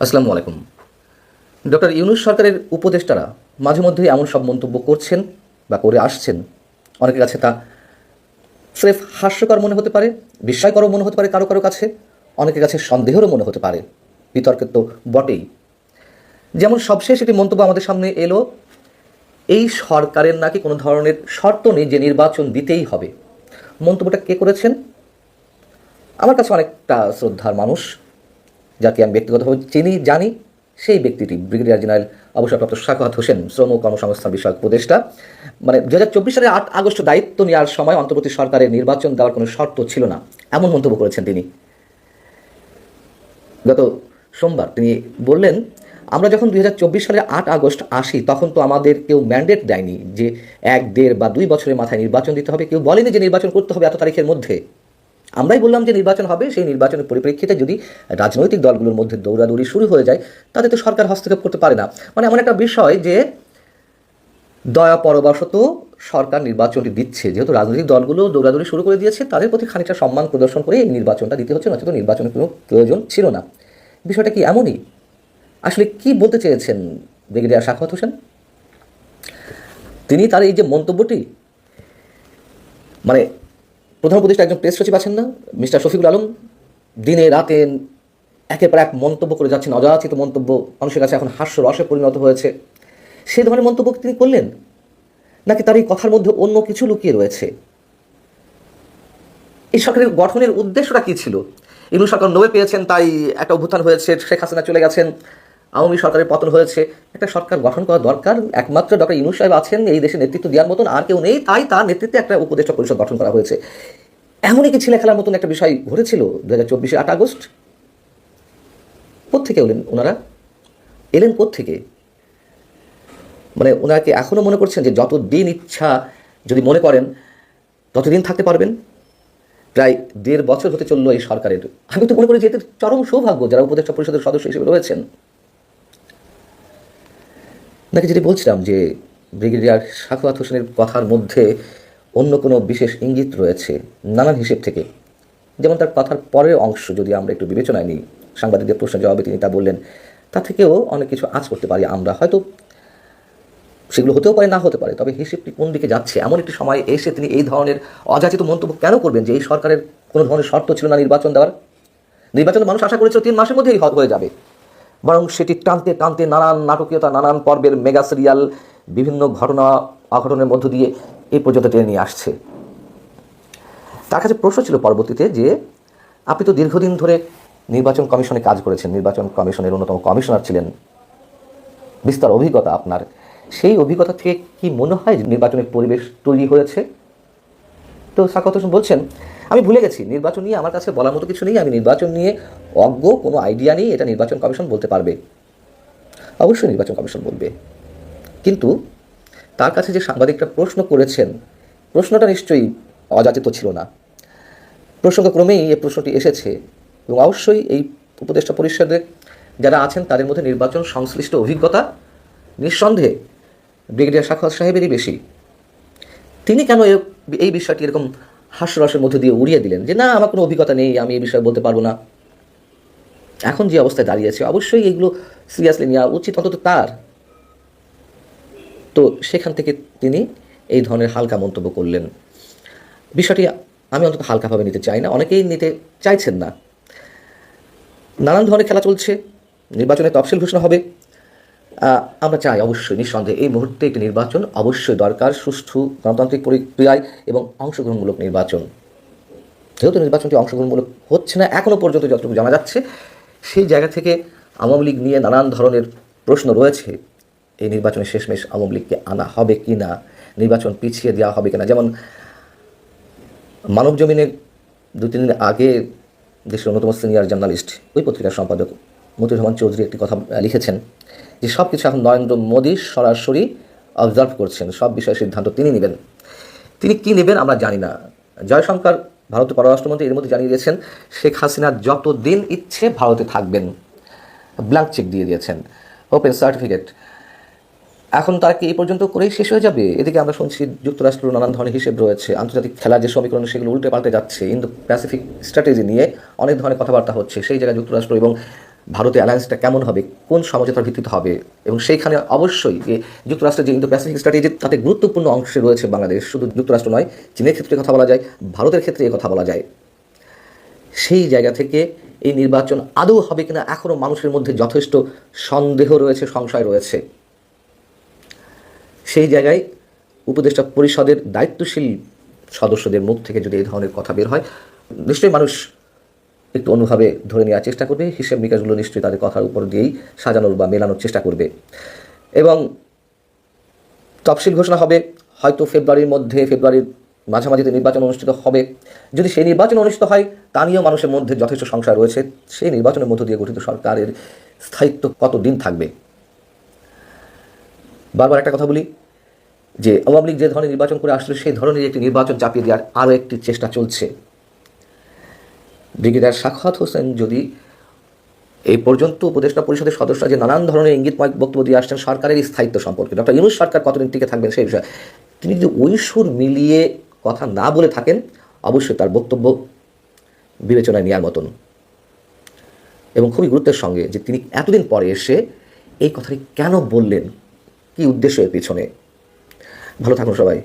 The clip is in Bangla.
আসসালামু আলাইকুম। ডক্টর ইউনূস সরকারের উপদেষ্টারা মাঝে মধ্যেই এমন সব মন্তব্য করছেন বা করে আসছেন, অনেকের কাছে তা স্রেফ হাস্যকর মনে হতে পারে, বিস্ময়করও মনে হতে পারে কারো কারো কাছে, অনেকের কাছে সন্দেহেরও মনে হতে পারে, বিতর্কের তো বটেই। যেমন সবশেষ একটি মন্তব্য আমাদের সামনে এলো, এই সরকারের নাকি কোনো ধরনের শর্ত নেই যে নির্বাচন দিতেই হবে। মন্তব্যটা কে করেছেন? আমার কাছে অনেকটা শ্রদ্ধার মানুষ, যাকে আমি ব্যক্তিগতভাবে চিনি জানি, সেই ব্যক্তিটি ব্রিগেডিয়ার জেনারেল অবসরপ্রাপ্ত সাখাওয়াত হোসেন, শ্রম ও কর্মসংস্থান বিষয়ক উপদেষ্টা। মানে 2024 সালের 8 আগস্ট দায়িত্ব নেওয়ার সময় অন্তর্বর্তী সরকারের নির্বাচন দেওয়ার কোনো শর্ত ছিল না, এমন মন্তব্য করেছেন তিনি। গত সোমবার তিনি বললেন, আমরা যখন 2024 সালের 8 আগস্ট আসি তখন তো আমাদের কেউ ম্যান্ডেট দেয়নি যে 1, 1.5 বা 2 বছরের মাথায় নির্বাচন দিতে হবে, কেউ বলেনি যে নির্বাচন করতে হবে এত তারিখের মধ্যে। আমরাই বললাম যে নির্বাচন হবে, সেই নির্বাচনের পরিপ্রেক্ষিতে যদি রাজনৈতিক দলগুলোর মধ্যে দৌড়াদৌড়ি শুরু হয়ে যায় তাতে তো সরকার হস্তক্ষেপ করতে পারে না। মানে এমন একটা বিষয় যে দয়া পরবশত সরকার নির্বাচনটি দিচ্ছে, যেহেতু রাজনৈতিক দলগুলো দৌড়াদৌড়ি শুরু করে দিয়েছে, তাদের প্রতি খানিকটা সম্মান প্রদর্শন করে এই নির্বাচনটা দিতে হচ্ছে, নয়তো নির্বাচনের কোনো প্রয়োজন ছিল না। বিষয়টা কি এমনই? আসলে কি বলতে চেয়েছেন ব্রিগেডিয়ার সাখাওয়াত হোসেন? তিনি তার এই যে মন্তব্যটি, মানে প্রধান উপদেষ্টা একজন প্রেস সচিব আছেন না, মিস্টার শফিকুল আলম, দিনে রাতে একের পর এক মন্তব্য করে যাচ্ছেন, অযাচিত মন্তব্য, মানুষের কাছে এখন হাস্যরসে পরিণত হয়েছে। সেই ধরনের মন্তব্য তিনি করলেন, নাকি তার এই কথার মধ্যে অন্য কিছু লুকিয়ে রয়েছে? এই সরকারের গঠনের উদ্দেশ্যটা কী ছিল? ইউনূস সরকার নবে পেয়েছেন তাই একটা অভ্যুত্থান হয়েছে, শেখ হাসিনা চলে গেছেন, আওয়ামী সরকারের পতন হয়েছে, একটা সরকার গঠন করা দরকার, একমাত্র ডক্টর ইউনূস সাহেব আছেন এই দেশে নেতৃত্ব দেওয়ার মতন, আর কেউ নেই, তাই তার নেতৃত্বে একটা উপদেষ্টা পরিষদ গঠন করা হয়েছে। এমনই কি ছেলে খেলার মতন একটা বিষয় ঘটেছিল 2024 8 আগস্ট? কোত্থেকে এলেন ওনারা? এলেন কোত্থেকে? মানে ওনাকে এখনও মনে করছেন যে যতদিন ইচ্ছা যদি মনে করেন ততদিন থাকতে পারবেন? প্রায় 1.5 বছর হতে চললো এই সরকারের। আমি তো মনে করি যে এতে চরম সৌভাগ্য যারা উপদেষ্টা পরিষদের সদস্য হিসেবে রয়েছেন। নাকি যেটি বলছিলাম যে ব্রিগেডিয়ার সাখাওয়াত হোসেনের কথার মধ্যে অন্য কোনো বিশেষ ইঙ্গিত রয়েছে নানান হিসেব থেকে। যেমন তার কথার পরের অংশ যদি আমরা একটু বিবেচনায় নিই, সাংবাদিকদের প্রশ্নের জবাবে তিনি তা বললেন, তা থেকেও অনেক কিছু আঁচ করতে পারি আমরা। হয়তো সেগুলো হতেও পারে, না হতে পারে, তবে হিসেবটি কোন দিকে যাচ্ছে এমন একটি সময় এসে তিনি এই ধরনের অযাচিত মন্তব্য কেন করবেন যে এই সরকারের কোনো ধরনের শর্ত ছিল না নির্বাচন দেওয়ার? নির্বাচন মানুষ আশা করেছিল 3 মাসের মধ্যেই হয়ে যাবে, বরং সেটি টানতে টানতে নানান নাটকীয়তা, নানান পর্বের মেগা সিরিয়াল, বিভিন্ন ঘটনা অঘটনের মধ্য দিয়ে এই পর্যন্ত টেনে নিয়ে আসছে। তার কাছে প্রশ্ন ছিল পরবর্তীতে যে আপনি তো দীর্ঘদিন ধরে নির্বাচন কমিশনে কাজ করেছেন, নির্বাচন কমিশনের অন্যতম কমিশনার ছিলেন, বিস্তর অভিজ্ঞতা আপনার, সেই অভিজ্ঞতা থেকে কি মনে হয় যে নির্বাচনের পরিবেশ তৈরি হয়েছে? তো সাখাওয়াত হোসেন বলছেন, আমি ভুলে গেছি, নির্বাচন নিয়ে আমার কাছে বলার মতো কিছু নেই, আমি নির্বাচন নিয়ে অজ্ঞ, কোনো আইডিয়া নেই, এটা নির্বাচন কমিশন বলতে পারবে। অবশ্যই নির্বাচন কমিশন বলবে, কিন্তু তার কাছে যে সাংবাদিকরা প্রশ্ন করেছেন, প্রশ্নটা নিশ্চয়ই অযাচিত ছিল না। প্রসঙ্গক্রমেই এই প্রশ্নটি এসেছে এবং অবশ্যই এই উপদেষ্টা পরিষদে যারা আছেন তাদের মধ্যে নির্বাচন সংশ্লিষ্ট অভিজ্ঞতা নিঃসন্দেহে ব্রিগেডিয়ার সাখাওয়াত সাহেবেরই বেশি। তিনি কেন এই বিষয়টি এরকম হাস্যরসের মধ্যে দিয়ে উড়িয়ে দিলেন যে না, আমার কোনো অভিজ্ঞতা নেই, আমি এই বিষয়ে বলতে পারবো না? এখন যে অবস্থায় দাঁড়িয়েছে অবশ্যই এগুলো সিরিয়াসলি নেওয়া উচিত অন্তত তার। তো সেখান থেকে তিনি এই ধরনের হালকা মন্তব্য করলেন। বিষয়টি আমি অন্তত হালকাভাবে নিতে চাই না, অনেকেই নিতে চাইছেন না। নানান ধরনের খেলা চলছে, নির্বাচনে তফসিল ঘোষণা হবে, আমরা চাই অবশ্যই নিঃসন্দেহে এই মুহূর্তে একটি নির্বাচন অবশ্যই দরকার, সুষ্ঠু গণতান্ত্রিক প্রক্রিয়ায় এবং অংশগ্রহণমূলক নির্বাচন। যেহেতু নির্বাচনটি অংশগ্রহণমূলক হচ্ছে না এখনও পর্যন্ত, যতটুকু জানা যাচ্ছে, সেই জায়গা থেকে আওয়ামী লীগ নিয়ে নানান ধরনের প্রশ্ন রয়েছে। এই নির্বাচনে শেষমেশ আওয়ামী লীগকে আনা হবে কি না, নির্বাচন পিছিয়ে দেওয়া হবে কিনা। যেমন মানব জমিনের 2-3 দিন আগে দেশের অন্যতম সিনিয়র জার্নালিস্ট, ওই পত্রিকার সম্পাদক মতিউর রহমান চৌধুরী একটি কথা লিখেছেন যে সব কিছু এখন নরেন্দ্র মোদী সরাসরি অবজার্ভ করছেন, সব বিষয়ে সিদ্ধান্ত তিনি নেবেন। তিনি কি নেবেন আমরা জানি না। জয়শঙ্কর ভারতের পররাষ্ট্রমন্ত্রী এর মধ্যে জানিয়ে দিয়েছেন শেখ হাসিনা যতদিন ইচ্ছে ভারতে থাকবেন, ব্ল্যাঙ্ক চেক দিয়ে দিয়েছেন, ওপেন সার্টিফিকেট। এখন তারা কি এই পর্যন্ত করেই শেষ হয়ে যাবে? এদিকে আমরা শুনছি যুক্তরাষ্ট্র নানান ধরনের হিসেব রয়েছে, আন্তর্জাতিক খেলার যে সমীকরণ সেগুলো উল্টে পাল্টে যাচ্ছে, ইন্দো প্যাসিফিক স্ট্র্যাটেজি নিয়ে অনেক ধরনের কথাবার্তা হচ্ছে। সেই জায়গায় যুক্তরাষ্ট্র এবং ভারতে অ্যালায়েন্সটা কেমন হবে, কোন সমঝোতার ভিত্তিতে হবে, এবং সেইখানে অবশ্যই যে যুক্তরাষ্ট্রের যে ইন্দো প্যাসিফিক স্ট্র্যাটেজি তাতে গুরুত্বপূর্ণ অংশে রয়েছে বাংলাদেশ। শুধু যুক্তরাষ্ট্র নয়, চীনের ক্ষেত্রে কথা বলা যায়, ভারতের ক্ষেত্রে কথা বলা যায়। সেই জায়গা থেকে এই নির্বাচন আদৌ হবে কিনা এখনও মানুষের মধ্যে যথেষ্ট সন্দেহ রয়েছে, সংশয় রয়েছে। সেই জায়গায় উপদেষ্টা পরিষদের দায়িত্বশীল সদস্যদের মুখ থেকে যদি এই ধরনের কথা বের হয়, নিশ্চয়ই মানুষ একটু অন্যভাবে ধরে নেওয়ার চেষ্টা করবে, হিসেব নিকাশগুলো নিশ্চয়ই তাদের কথার উপর দিয়েই সাজানোর বা মেলানোর চেষ্টা করবে। এবং তফসিল ঘোষণা হবে হয়তো ফেব্রুয়ারির মাঝামাঝিতে নির্বাচন অনুষ্ঠিত হবে। যদি সেই নির্বাচন অনুষ্ঠিত হয়, তা নিয়েও মানুষের মধ্যে যথেষ্ট সংশয় রয়েছে, সেই নির্বাচনের মধ্য দিয়ে গঠিত সরকারের স্থায়িত্ব কতদিন থাকবে। বারবার একটা কথা বলি যে আওয়ামী লীগ যে ধরনের নির্বাচন করে আসলে সেই ধরনের একটি নির্বাচন চাপিয়ে দেওয়ার আরও একটি চেষ্টা চলছে। ব্রিগেডিয়ার সাখাওয়াত হোসেন যদি এই পর্যন্ত উপদেষ্টা পরিষদের সদস্যরা যে নানান ধরনের ইঙ্গিতময় বক্তব্য দিয়ে আসছেন সরকারের স্থায়িত্ব সম্পর্কে, ডক্টর ইউনূস সরকার কতদিন টিকে থাকবেন সেই বিষয়ে, তিনি যদি ওই সুর মিলিয়ে কথা না বলে থাকেন, অবশ্যই তার বক্তব্য বিবেচনায় নেওয়ার মতন। এবং খুবই গুরুত্বের সঙ্গে যে তিনি এতদিন পরে এসে এই কথাটি কেন বললেন, কী উদ্দেশ্য এর পিছনে। ভালো থাকুন সবাই।